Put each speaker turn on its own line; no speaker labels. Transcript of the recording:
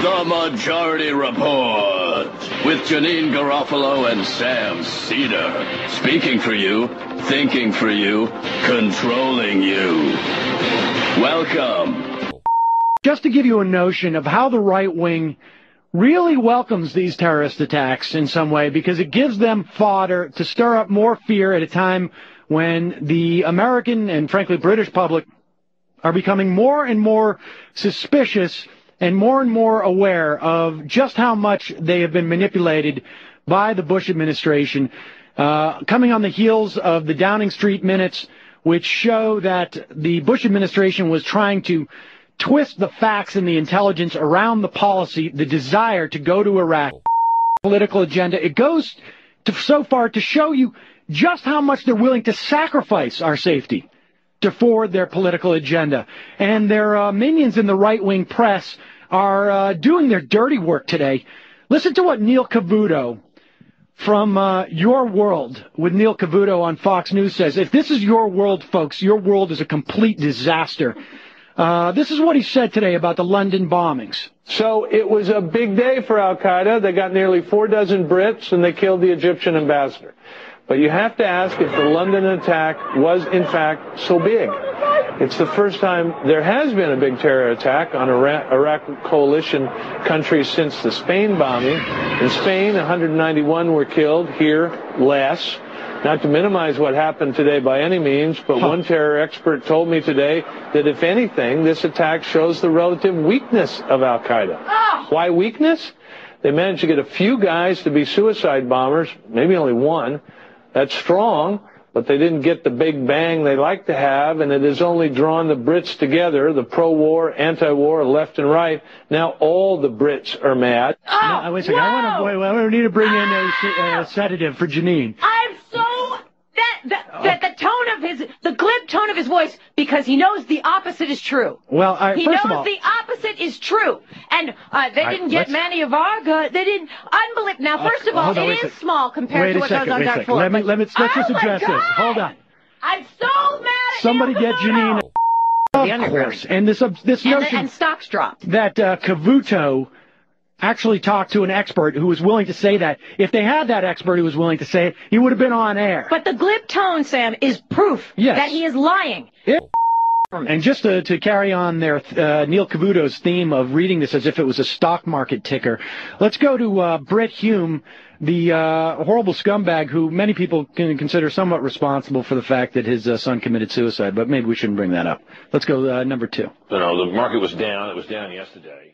The Majority Report with Janeane, Garofalo, and Sam Seder. Speaking for you, thinking for you, controlling you. Welcome.
Just to give you a notion of how the right wing really welcomes these terrorist attacks in some way, because it gives them fodder to stir up more fear at a time when the American and, frankly, British public are becoming more and more suspicious and more aware of just how much they have been manipulated by the Bush administration, coming on the heels of the Downing Street minutes, which show that the Bush administration was trying to twist the facts and the intelligence around the policy, the desire to go to Iraq, political agenda. It goes so far to show you just how much they're willing to sacrifice our safety to forward their political agenda. And their minions in the right-wing press are doing their dirty work today. Listen to what Neil Cavuto from Your World with Neil Cavuto on Fox News says. If this is your world, folks, your world is a complete disaster. This is what he said today about the London bombings.
So it was a big day for al-Qaeda. They got nearly 4 dozen Brits, and they killed the Egyptian ambassador. But you have to ask if the London attack was, in fact, so big. It's the first time there has been a big terror attack on Iraq coalition countries since the Spain bombing. In Spain, 191 were killed. Here, less. Not to minimize what happened today by any means, but one terror expert told me today that, if anything, this attack shows the relative weakness of al-Qaeda. Why weakness? They managed to get a few guys to be suicide bombers, maybe only one. That's strong, but they didn't get the big bang they like to have, and it has only drawn the Brits together, the pro-war, anti-war, left and right. Now all the Brits are mad.
Oh, no, wait a second. I need to bring in a sedative for Janeane.
I'm so... the glib tone of his voice, because he knows the opposite is true.
Well,
he knows the opposite is true. And they didn't get many of our good. They didn't. Unbelievable. Now, first of all, it is small compared to what goes on Darfur.
Let's just address this. Hold on.
I'm so mad at
somebody get Janeane. Of course. And this notion
and stocks dropped.
That Cavuto actually talked to an expert who was willing to say that. If they had that expert who was willing to say it, he would have been on air.
But the glib tone, Sam, is proof that he is lying.
And just to carry on their Neil Cavuto's theme of reading this as if it was a stock market ticker, let's go to Brit Hume, the horrible scumbag who many people can consider somewhat responsible for the fact that his son committed suicide, but maybe we shouldn't bring that up. Let's go number 2.
You know, the market was down. It was down yesterday.